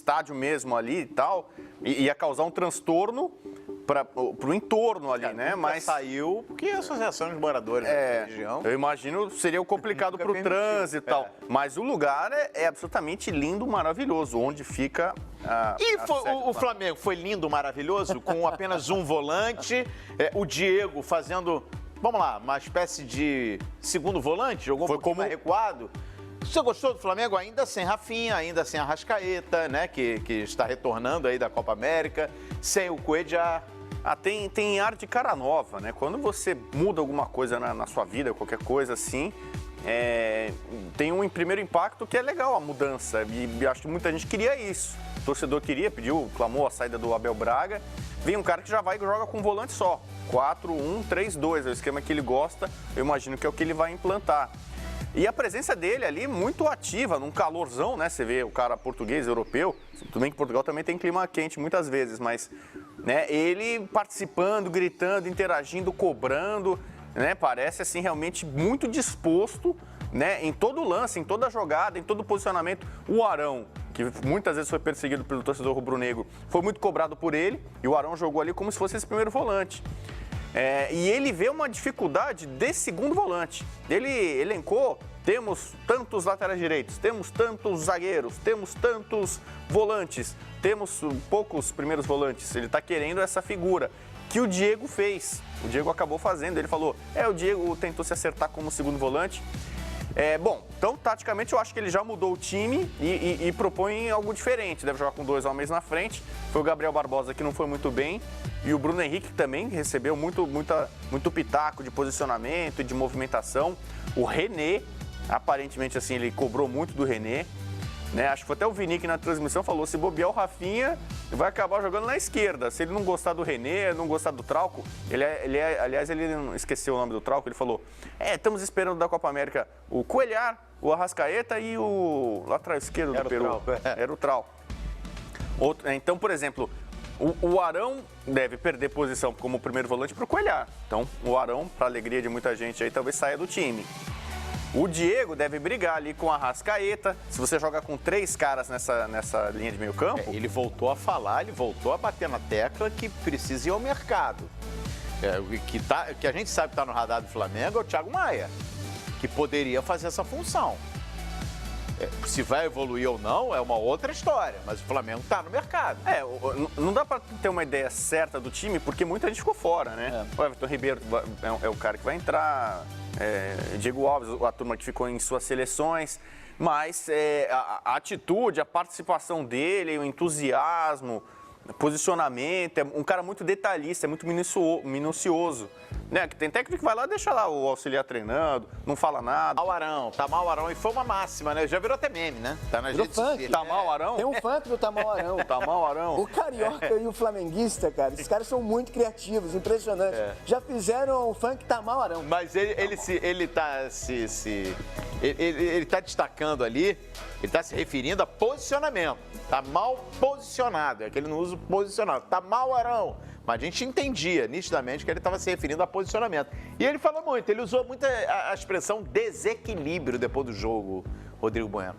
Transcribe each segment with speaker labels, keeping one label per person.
Speaker 1: estádio mesmo ali e tal, ia causar um transtorno para o entorno ali, né?
Speaker 2: Mas saiu porque a associação de moradores da região.
Speaker 1: Eu imagino seria complicado para o trânsito e tal. Mas o lugar é absolutamente lindo, maravilhoso, onde fica
Speaker 2: o Flamengo foi lindo, maravilhoso, com apenas um volante, o Diego fazendo, vamos lá, uma espécie de segundo volante, jogou um pouquinho mais recuado. Você gostou do Flamengo? Ainda sem Rafinha, ainda sem Arrascaeta, né? Que está retornando aí da Copa América, sem o Cuéllar.
Speaker 1: Tem ar de cara nova, né? Quando você muda alguma coisa na sua vida, qualquer coisa assim, tem um primeiro impacto que é legal a mudança. E acho que muita gente queria isso. O torcedor queria, clamou a saída do Abel Braga. Vem um cara que já vai e joga com um volante só. 4-1-3-2, é o esquema que ele gosta. Eu imagino que é o que ele vai implantar. E a presença dele ali muito ativa, num calorzão, né? Você vê o cara português, europeu. Tudo bem que Portugal também tem clima quente muitas vezes, mas né, ele participando, gritando, interagindo, cobrando, né? Parece assim realmente muito disposto, né? Em todo lance, em toda jogada, em todo posicionamento. O Arão, que muitas vezes foi perseguido pelo torcedor rubro-negro, foi muito cobrado por ele. E o Arão jogou ali como se fosse esse primeiro volante. E ele vê uma dificuldade desse segundo volante. Ele elencou, temos tantos laterais direitos, temos tantos zagueiros, temos tantos volantes, temos poucos primeiros volantes. Ele está querendo essa figura que o Diego fez. O Diego acabou fazendo, ele falou, o Diego tentou se acertar como segundo volante. Então, taticamente, eu acho que ele já mudou o time e propõe algo diferente. Deve jogar com 2 homens na frente. Foi o Gabriel Barbosa que não foi muito bem. E o Bruno Henrique também recebeu muito pitaco de posicionamento e de movimentação. O René, aparentemente, assim, ele cobrou muito do René. Né? Acho que foi até o Vini que na transmissão falou, se bobear o Rafinha, vai acabar jogando na esquerda. Se ele não gostar do René, não gostar do Trauco, aliás, ele esqueceu o nome do Trauco, ele falou, estamos esperando da Copa América o Cuéllar, o Arrascaeta e o lateral esquerdo do Peru. Era o Trauco. Então, por exemplo, o Arão deve perder posição como primeiro volante para o Cuéllar. Então, o Arão, para alegria de muita gente aí, talvez saia do time. O Diego deve brigar ali com a Arrascaeta. Se você joga com 3 caras nessa linha de meio campo...
Speaker 2: Ele voltou a falar, ele voltou a bater na tecla que precisa ir ao mercado. Que a gente sabe que está no radar do Flamengo é o Thiago Maia, que poderia fazer essa função. Se vai evoluir ou não é uma outra história, mas o Flamengo está no mercado.
Speaker 1: Não dá para ter uma ideia certa do time, porque muita gente ficou fora, né? O Everton Ribeiro é o cara que vai entrar... Diego Alves, a turma que ficou em suas seleções, mas a atitude, a participação dele, o entusiasmo, o posicionamento, é um cara muito detalhista, é muito minucioso. Né? Tem técnico que vai lá e deixa lá o auxiliar treinando, não fala nada.
Speaker 2: Tá mal o Arão, e foi uma máxima, né? Já virou até meme, né? Tá nas redes sociais.
Speaker 1: Tá mal o Arão?
Speaker 3: Tem um funk do Tá mal o Arão.
Speaker 1: Tá mal o Arão.
Speaker 3: O carioca e o flamenguista, cara, esses caras são muito criativos, impressionantes. Já fizeram o funk Tá mal o Arão.
Speaker 2: Mas ele tá destacando ali, ele tá se referindo a posicionamento. Tá mal posicionado, é que ele não usa o posicionado. Tá mal o Arão. Mas a gente entendia nitidamente que ele estava se referindo a posicionamento. E ele falou muito, ele usou muito a expressão desequilíbrio depois do jogo, Rodrigo Bueno.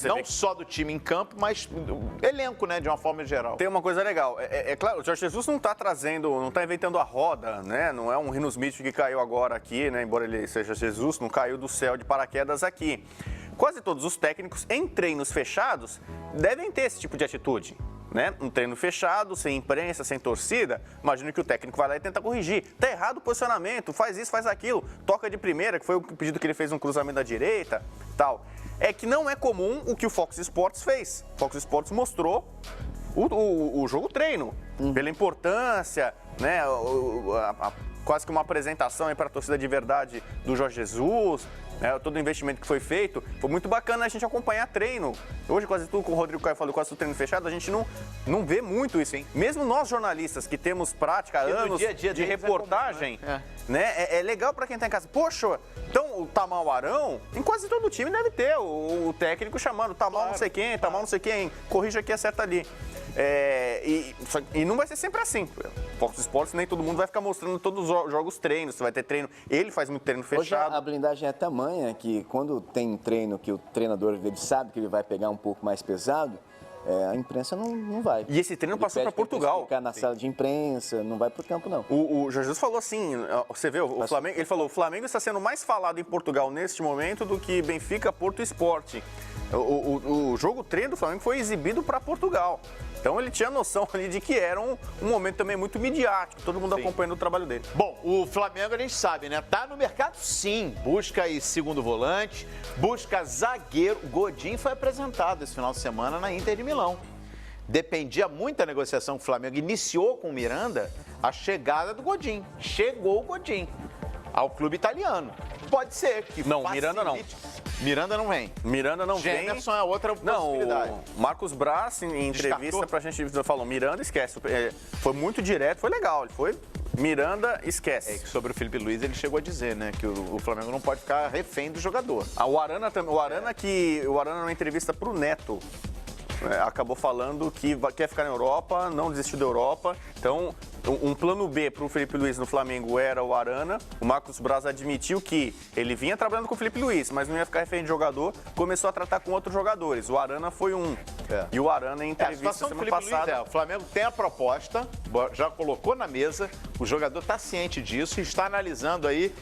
Speaker 2: Não só do time em campo, mas do elenco, né, de uma forma geral.
Speaker 1: Tem uma coisa legal, claro, o Jorge Jesus não está não está inventando a roda, né, não é um Rinos Mitchell que caiu agora aqui, né, embora ele seja Jesus, não caiu do céu de paraquedas aqui. Quase todos os técnicos em treinos fechados devem ter esse tipo de atitude. Né? Um treino fechado, sem imprensa, sem torcida, imagino que o técnico vai lá e tenta corrigir. Tá errado o posicionamento, faz isso, faz aquilo, toca de primeira, que foi o pedido que ele fez um cruzamento da direita, tal. É que não é comum o que o Fox Sports fez. O Fox Sports mostrou o jogo treino, pela importância, né? Quase que uma apresentação para a torcida de verdade do Jorge Jesus, né, todo o investimento que foi feito. Foi muito bacana a gente acompanhar treino. Hoje, quase tudo, como o Rodrigo Caio falou, quase tudo treino fechado, a gente não vê muito isso, hein? Mesmo nós jornalistas que temos prática, anos
Speaker 2: dia a dia
Speaker 1: de reportagem, né? É legal para quem está em casa. Poxa, então o Tá mal o Arão, em quase todo o time deve ter o técnico chamando, tá mal não sei quem, tá mal não sei quem, corrija aqui, acerta ali. E não vai ser sempre assim. Fox Sports, nem todo mundo vai ficar mostrando todos os jogos treinos. Você vai ter treino, ele faz muito treino fechado.
Speaker 3: Hoje a blindagem é tamanha que quando tem treino que o treinador ele sabe que ele vai pegar um pouco mais pesado, a imprensa não vai.
Speaker 1: E esse treino passou para Portugal.
Speaker 3: Ficar na sala de imprensa, não vai pro campo, não.
Speaker 1: O Jesus falou assim, você vê, o Flamengo, ele falou, o Flamengo está sendo mais falado em Portugal neste momento do que Benfica, Porto e Sport. O jogo treino do Flamengo foi exibido para Portugal. Então ele tinha noção ali de que era um momento também muito midiático, todo mundo acompanhando o trabalho dele.
Speaker 2: Bom, o Flamengo a gente sabe, né? Tá no mercado sim, busca aí segundo volante, busca zagueiro. Godin foi apresentado esse final de semana na Inter de Milão. Dependia muito da negociação que o Flamengo iniciou com o Miranda, a chegada do Godin. Chegou o Godin ao clube italiano. Pode ser que
Speaker 1: não, Miranda não.
Speaker 2: Miranda não vem.
Speaker 1: Miranda não vem.
Speaker 2: Gemerson é outra possibilidade.
Speaker 1: Não, o Marcos Braz, em entrevista pra gente, falou, Miranda esquece. Foi muito direto, foi legal. Ele foi, Miranda esquece.
Speaker 2: É que sobre o Felipe Luiz, ele chegou a dizer, né, que o Flamengo não pode ficar refém do jogador.
Speaker 1: O Arana também, o Arana numa entrevista pro Neto, acabou falando que quer ficar na Europa, não desistiu da Europa. Então, um plano B para o Felipe Luiz no Flamengo era o Arana. O Marcos Braz admitiu que ele vinha trabalhando com o Felipe Luiz, mas não ia ficar refém de jogador. Começou a tratar com outros jogadores. O Arana foi um. E o Arana, em entrevista semana passada...
Speaker 2: o Flamengo tem a proposta, já colocou na mesa, o jogador está ciente disso e está analisando aí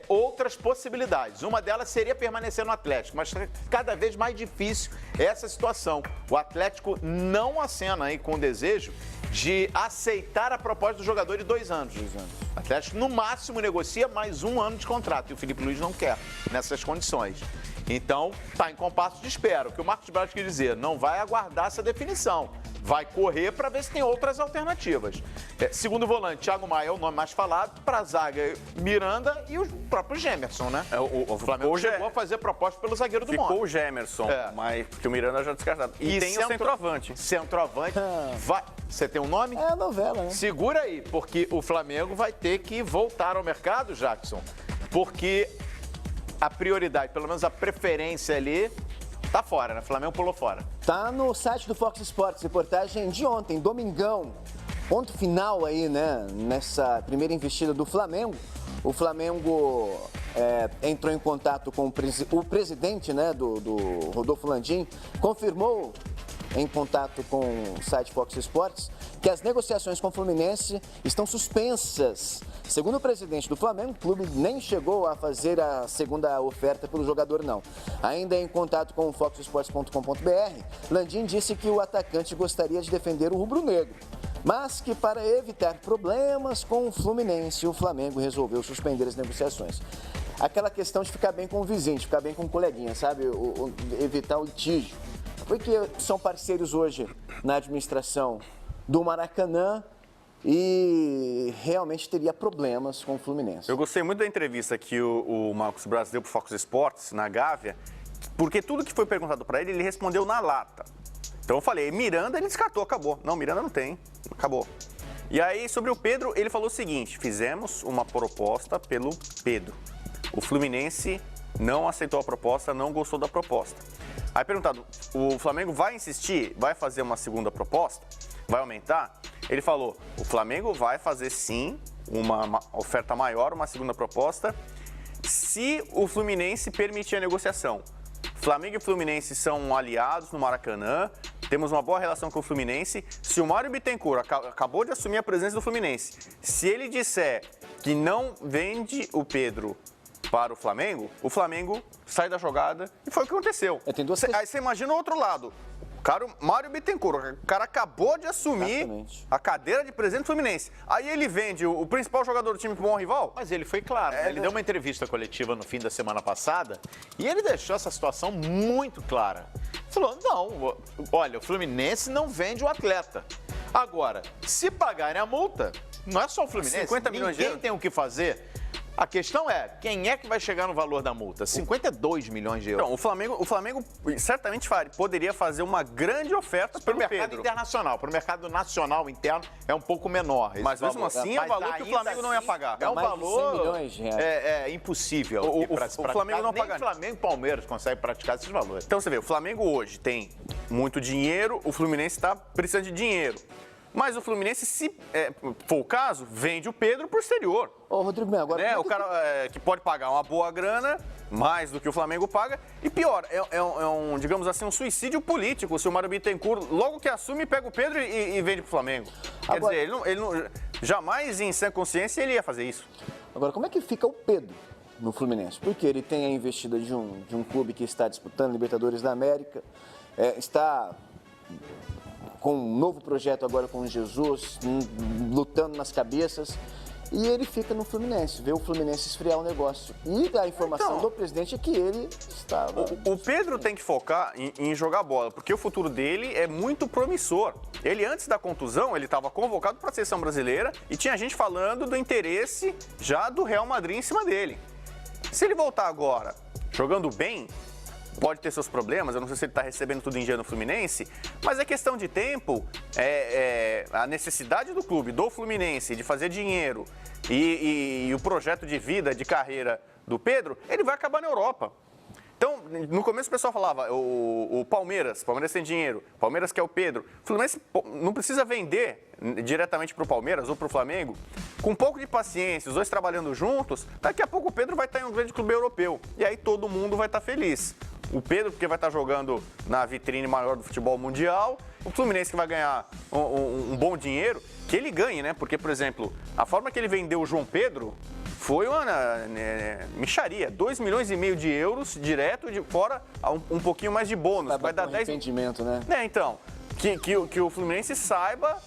Speaker 2: outras possibilidades. Uma delas seria permanecer no Atlético, mas cada vez mais difícil essa situação. O Atlético não acena aí com o desejo de aceitar a proposta do jogador de 2 anos. 2 anos. O Atlético, no máximo, negocia mais 1 ano de contrato. E o Felipe Luiz não quer nessas condições. Então, está em compasso de espera. O que o Marcos Braz quer dizer, não vai aguardar essa definição. Vai correr para ver se tem outras alternativas. Segundo volante, Thiago Maia é o nome mais falado. Para a zaga, Miranda e o próprio Gemerson, né? O Flamengo chegou a fazer proposta pelo zagueiro do Mônaco.
Speaker 1: Ficou o Gemerson, mas porque o Miranda já descartado. E tem o centroavante.
Speaker 2: Centroavante. Você tem um nome?
Speaker 3: É a novela, né?
Speaker 2: Segura aí, porque o Flamengo vai ter que voltar ao mercado, Jackson, porque a prioridade, pelo menos a preferência ali, tá fora, né? O Flamengo pulou fora.
Speaker 3: Tá no site do Fox Sports, reportagem de ontem, domingão. Ponto final aí, né? Nessa primeira investida do Flamengo. O Flamengo entrou em contato com o presidente, né, do Rodolfo Landim, confirmou em contato com o site Fox Sports que as negociações com o Fluminense estão suspensas. Segundo o presidente do Flamengo, o clube nem chegou a fazer a segunda oferta pelo jogador, não. Ainda em contato com o foxsports.com.br, Landim disse que o atacante gostaria de defender o rubro-negro, mas que para evitar problemas com o Fluminense, o Flamengo resolveu suspender as negociações. Aquela questão de ficar bem com o vizinho, de ficar bem com o coleguinha, sabe? Evitar o litígio. Porque são parceiros hoje na administração do Maracanã e realmente teria problemas com o Fluminense.
Speaker 1: Eu gostei muito da entrevista que o Marcos Braz deu para o Fox Sports, na Gávea, porque tudo que foi perguntado para ele respondeu na lata. Então eu falei, Miranda ele descartou, acabou. Não, Miranda não tem, acabou. E aí, sobre o Pedro, ele falou o seguinte, fizemos uma proposta pelo Pedro. O Fluminense não aceitou a proposta, não gostou da proposta. Aí perguntado, o Flamengo vai insistir? Vai fazer uma segunda proposta? Vai aumentar? Ele falou, o Flamengo vai fazer sim uma oferta maior, uma segunda proposta, se o Fluminense permitir a negociação. Flamengo e Fluminense são aliados no Maracanã, temos uma boa relação com o Fluminense. Se o Mário Bittencourt acabou de assumir a presença do Fluminense, se ele disser que não vende o Pedro para o Flamengo sai da jogada e foi o que aconteceu. Aí você imagina o outro lado. O cara, Mário Bittencourt, o cara acabou de assumir a cadeira de presidente do Fluminense. Aí ele vende o principal jogador do time para um rival?
Speaker 2: Mas ele foi claro, né? Ele deu uma entrevista coletiva no fim da semana passada e ele deixou essa situação muito clara. Falou, não, olha, o Fluminense não vende o atleta. Agora, se pagarem a multa, não é só o Fluminense,
Speaker 1: 50 milhões de euros.
Speaker 2: Ninguém tem o que fazer. A questão é, quem é que vai chegar no valor da multa? 52 milhões de euros.
Speaker 1: Então, o Flamengo certamente poderia fazer uma grande oferta pelo
Speaker 2: mercado
Speaker 1: Pedro.
Speaker 2: Internacional. Para o mercado nacional interno é um pouco menor.
Speaker 1: Mas mesmo assim é um valor que o Flamengo não ia pagar.
Speaker 2: É um valor
Speaker 3: 100 milhões de reais.
Speaker 2: Impossível.
Speaker 1: O Flamengo não paga.
Speaker 2: Nem Flamengo e Palmeiras conseguem praticar esses valores.
Speaker 1: Então você vê, o Flamengo hoje tem muito dinheiro, o Fluminense está precisando de dinheiro. Mas o Fluminense, se for o caso, vende o Pedro pro exterior.
Speaker 3: Ô, Rodrigo, agora...
Speaker 1: Né? O cara que pode pagar uma boa grana, mais do que o Flamengo paga. E pior, digamos assim, um suicídio político se o Mário Bittencourt, logo que assume, pega o Pedro e vende pro Flamengo. Quer dizer, ele não, jamais em sã consciência ele ia fazer isso.
Speaker 3: Agora, como é que fica o Pedro no Fluminense? Porque ele tem a investida de um clube que está disputando Libertadores da América, está com um novo projeto agora com o Jesus, lutando nas cabeças, e ele fica no Fluminense, vê o Fluminense esfriar o negócio. E a informação do presidente é que ele estava...
Speaker 1: O Pedro tem que focar em jogar bola, porque o futuro dele é muito promissor. Ele, antes da contusão, ele estava convocado para a seleção brasileira e tinha gente falando do interesse já do Real Madrid em cima dele. Se ele voltar agora jogando bem, pode ter seus problemas, eu não sei se ele está recebendo tudo em dia no Fluminense, mas é questão de tempo, a necessidade do clube, do Fluminense, de fazer dinheiro e o projeto de vida, de carreira do Pedro, ele vai acabar na Europa. Então, no começo o pessoal falava, o Palmeiras tem dinheiro, Palmeiras quer o Pedro. O Fluminense não precisa vender diretamente para o Palmeiras ou para o Flamengo. Com um pouco de paciência, os dois trabalhando juntos, daqui a pouco o Pedro vai estar em um grande clube europeu. E aí todo mundo vai estar feliz. O Pedro, porque vai estar jogando na vitrine maior do futebol mundial. O Fluminense, que vai ganhar um bom dinheiro, que ele ganhe, né? Porque, por exemplo, a forma que ele vendeu o João Pedro foi uma mixaria. 2,5 milhões de euros direto, fora um pouquinho mais de bônus. Vai dar 10...
Speaker 3: Entendimento, né?
Speaker 1: Então, que o Fluminense saiba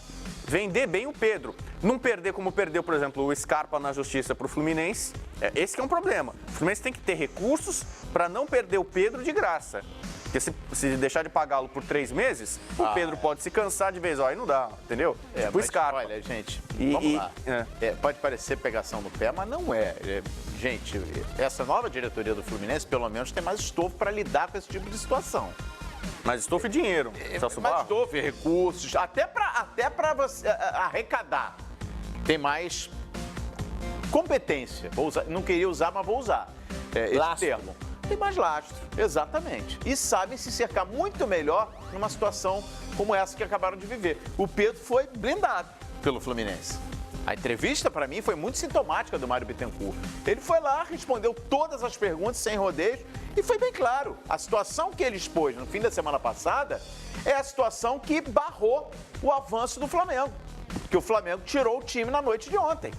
Speaker 1: vender bem o Pedro. Não perder como perdeu, por exemplo, o Scarpa na justiça para o Fluminense. Esse que é um problema. O Fluminense tem que ter recursos para não perder o Pedro de graça. Porque se deixar de pagá-lo por 3 meses, o Pedro pode se cansar de vez. Aí não dá, entendeu?
Speaker 2: Tipo o Scarpa. Olha, gente, vamos lá. Pode parecer pegação no pé, mas não é. Gente, essa nova diretoria do Fluminense, pelo menos, tem mais estofo para lidar com esse tipo de situação.
Speaker 1: Mais estofo e dinheiro.
Speaker 2: Mais estofo e recursos, até para você arrecadar. Tem mais competência. Não queria usar, mas vou usar esse termo. Tem mais lastro, exatamente. E sabem se cercar muito melhor numa situação como essa que acabaram de viver. O Pedro foi blindado pelo Fluminense. A entrevista, para mim, foi muito sintomática do Mário Bittencourt. Ele foi lá, respondeu todas as perguntas sem rodeios e foi bem claro. A situação que ele expôs no fim da semana passada é a situação que barrou o avanço do Flamengo. Que o Flamengo tirou o time na noite de ontem.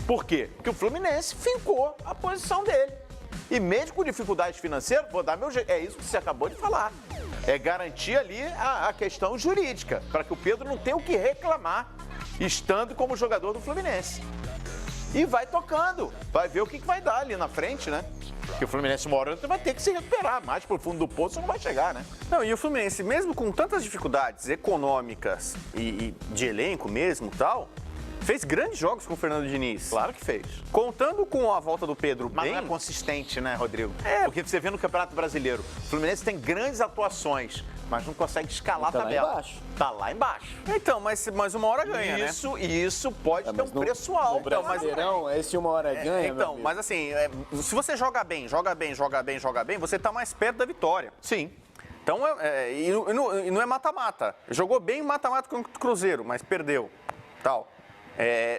Speaker 2: Por quê? Porque o Fluminense fincou a posição dele. E mesmo com dificuldades financeiras, vou dar meu jeito. É isso que você acabou de falar. É garantir ali a questão jurídica, para que o Pedro não tenha o que reclamar, estando como jogador do Fluminense. E vai tocando, vai ver o que vai dar ali na frente, né? Porque o Fluminense, uma hora, vai ter que se recuperar. Mais pro fundo do poço não vai chegar, né?
Speaker 1: Não, e o Fluminense, mesmo com tantas dificuldades econômicas e de elenco mesmo e tal, fez grandes jogos com o Fernando Diniz.
Speaker 2: Claro que fez.
Speaker 1: Contando com a volta do Pedro
Speaker 2: Mas
Speaker 1: bem...
Speaker 2: não é consistente, né, Rodrigo? Porque você vê no Campeonato Brasileiro, o Fluminense tem grandes atuações, mas não consegue escalar a tabela.
Speaker 3: Lá embaixo.
Speaker 2: Tá lá embaixo.
Speaker 1: Então, mas uma hora ganha, né?
Speaker 2: Isso pode ter um preço alto.
Speaker 3: No Brasileirão, esse uma hora ganha,
Speaker 1: Então, mas assim, se você joga bem, você tá mais perto da vitória.
Speaker 2: Sim.
Speaker 1: Então, e não é mata-mata. Jogou bem mata-mata com o Cruzeiro, mas perdeu. Tal.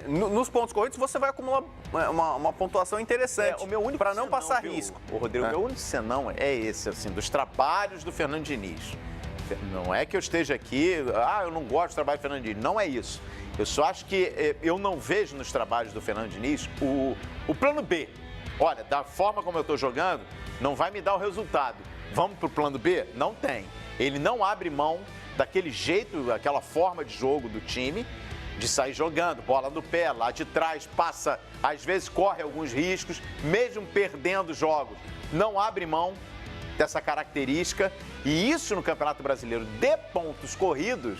Speaker 1: Nos pontos corridos você vai acumular uma pontuação interessante para não passar risco.
Speaker 2: Rodrigo, meu único senão é esse, assim, dos trabalhos do Fernando Diniz. Não é que eu esteja aqui, eu não gosto do trabalho do Fernando Diniz, não é isso. Eu só acho que eu não vejo nos trabalhos do Fernando Diniz o plano B. Olha, da forma como eu estou jogando, não vai me dar o resultado. Vamos para o plano B? Não tem. Ele não abre mão daquele jeito, aquela forma de jogo do time, de sair jogando, bola no pé, lá de trás, passa, às vezes corre alguns riscos, mesmo perdendo jogos, não abre mão dessa característica. E isso no Campeonato Brasileiro de pontos corridos,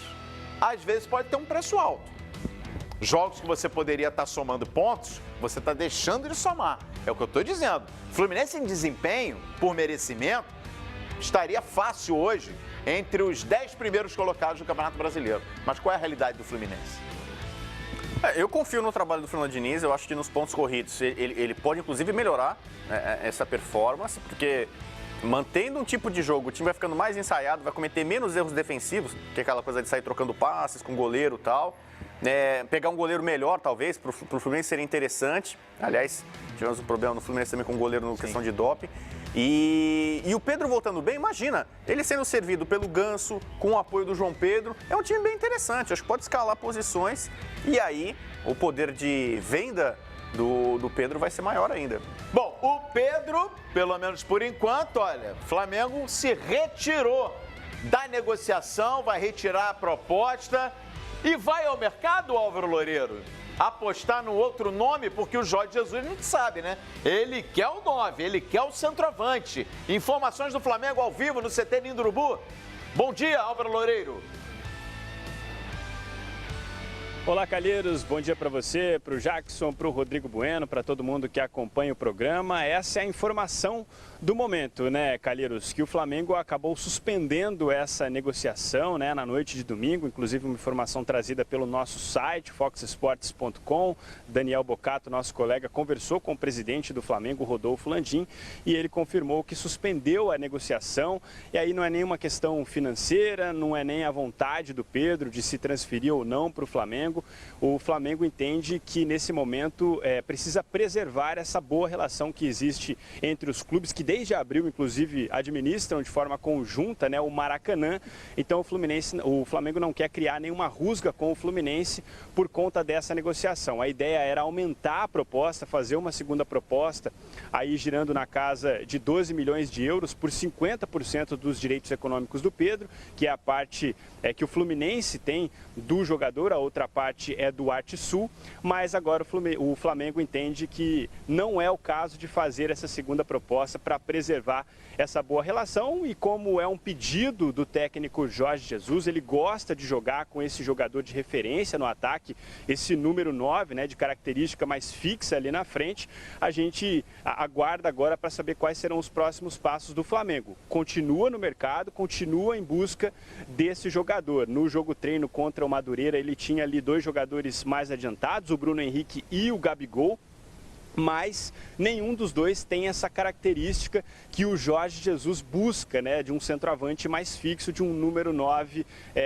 Speaker 2: às vezes pode ter um preço alto. Jogos que você poderia estar somando pontos, você está deixando de somar. É o que eu estou dizendo. Fluminense em desempenho, por merecimento, estaria fácil hoje entre os 10 primeiros colocados do Campeonato Brasileiro. Mas qual é a realidade do Fluminense?
Speaker 1: Eu confio no trabalho do Fernando Diniz, eu acho que nos pontos corridos ele pode inclusive melhorar essa performance, porque mantendo um tipo de jogo, o time vai ficando mais ensaiado, vai cometer menos erros defensivos, que é aquela coisa de sair trocando passes com o goleiro e tal. Pegar um goleiro melhor, talvez, para o Fluminense seria interessante. Aliás, tivemos um problema no Fluminense também com o goleiro na questão de doping. E o Pedro voltando bem, imagina, ele sendo servido pelo Ganso, com o apoio do João Pedro, é um time bem interessante, acho que pode escalar posições e aí o poder de venda do Pedro vai ser maior ainda.
Speaker 2: Bom, o Pedro, pelo menos por enquanto, olha, Flamengo se retirou da negociação, vai retirar a proposta e vai ao mercado, Álvaro Loureiro, apostar no outro nome, porque o Jorge Jesus, a gente sabe, né? Ele quer o 9, ele quer o centroavante. Informações do Flamengo ao vivo no CT Ninho do Urubu. Bom dia, Álvaro Loureiro.
Speaker 4: Olá, Calheiros, bom dia para você, para o Jackson, para o Rodrigo Bueno, para todo mundo que acompanha o programa. Essa é a informação do momento, né, Calheiros, que o Flamengo acabou suspendendo essa negociação, né, na noite de domingo, inclusive uma informação trazida pelo nosso site, foxsports.com. Daniel Bocato, nosso colega, conversou com o presidente do Flamengo, Rodolfo Landim, e ele confirmou que suspendeu a negociação. E aí não é nenhuma questão financeira, não é nem a vontade do Pedro de se transferir ou não para o Flamengo. O Flamengo entende que nesse momento precisa preservar essa boa relação que existe entre os clubes que desde abril, inclusive, administram de forma conjunta, né, o Maracanã. Então o Flamengo não quer criar nenhuma rusga com o Fluminense por conta dessa negociação. A ideia era aumentar a proposta, fazer uma segunda proposta, aí girando na casa de 12 milhões de euros por 50% dos direitos econômicos do Pedro, que é a parte que o Fluminense tem do jogador, a outra parte é do ArtSul, mas agora o Flamengo entende que não é o caso de fazer essa segunda proposta para preservar essa boa relação. E como é um pedido do técnico Jorge Jesus, ele gosta de jogar com esse jogador de referência no ataque, esse número 9, né, de característica mais fixa ali na frente, a gente aguarda agora para saber quais serão os próximos passos do Flamengo. Continua no mercado, continua em busca desse jogador. No jogo treino contra o Madureira, ele tinha ali 2 jogadores mais adiantados, o Bruno Henrique e o Gabigol, mas nenhum dos dois tem essa característica que o Jorge Jesus busca, né, de um centroavante mais fixo, de um número 9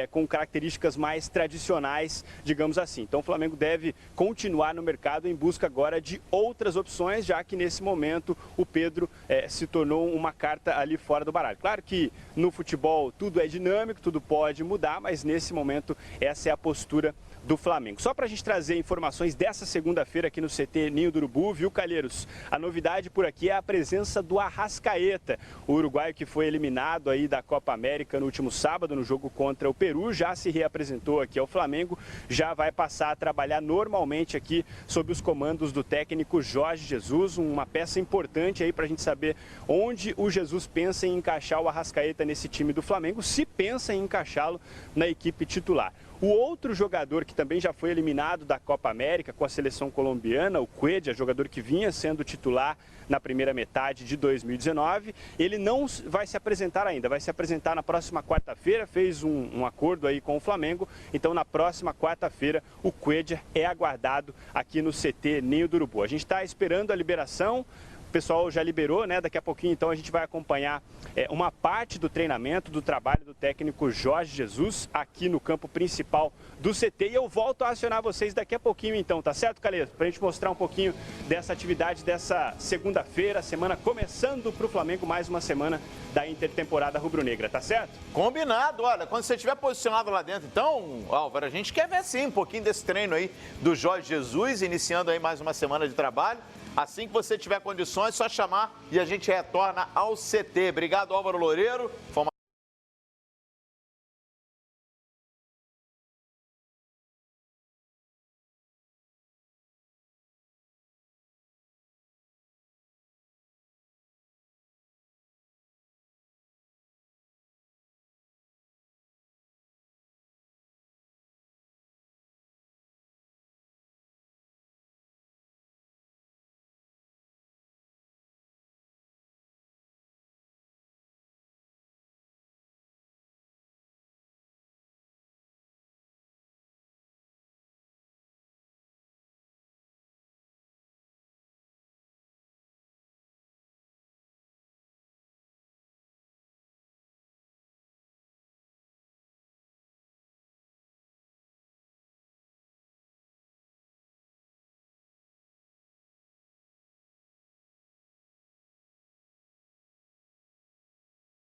Speaker 4: com características mais tradicionais, digamos assim. Então o Flamengo deve continuar no mercado em busca agora de outras opções, já que nesse momento o Pedro se tornou uma carta ali fora do baralho. Claro que no futebol tudo é dinâmico, tudo pode mudar, mas nesse momento essa é a postura do Flamengo. Só para a gente trazer informações dessa segunda-feira aqui no CT Ninho do Urubu, viu, Calheiros? A novidade por aqui é a presença do Arrascaeta, o uruguaio que foi eliminado aí da Copa América no último sábado no jogo contra o Peru, já se reapresentou aqui ao Flamengo, já vai passar a trabalhar normalmente aqui sob os comandos do técnico Jorge Jesus, uma peça importante aí para a gente saber onde o Jesus pensa em encaixar o Arrascaeta nesse time do Flamengo, se pensa em encaixá-lo na equipe titular. O outro jogador que também já foi eliminado da Copa América com a seleção colombiana, o Cuéllar, jogador que vinha sendo titular na primeira metade de 2019, ele não vai se apresentar ainda, vai se apresentar na próxima quarta-feira, fez um acordo aí com o Flamengo, então na próxima quarta-feira o Cuéllar é aguardado aqui no CT Ninho do Urubu. A gente está esperando a liberação. O pessoal já liberou, né? Daqui a pouquinho, então, a gente vai acompanhar uma parte do treinamento, do trabalho do técnico Jorge Jesus aqui no campo principal do CT. E eu volto a acionar vocês daqui a pouquinho, então, tá certo, Calheiros? Pra gente mostrar um pouquinho dessa atividade dessa segunda-feira, semana começando pro Flamengo, mais uma semana da intertemporada rubro-negra, tá certo?
Speaker 2: Combinado, olha, quando você estiver posicionado lá dentro, então, Álvaro, a gente quer ver sim um pouquinho desse treino aí do Jorge Jesus, iniciando aí mais uma semana de trabalho. Assim que você tiver condições, é só chamar e a gente retorna ao CT. Obrigado, Álvaro Loureiro.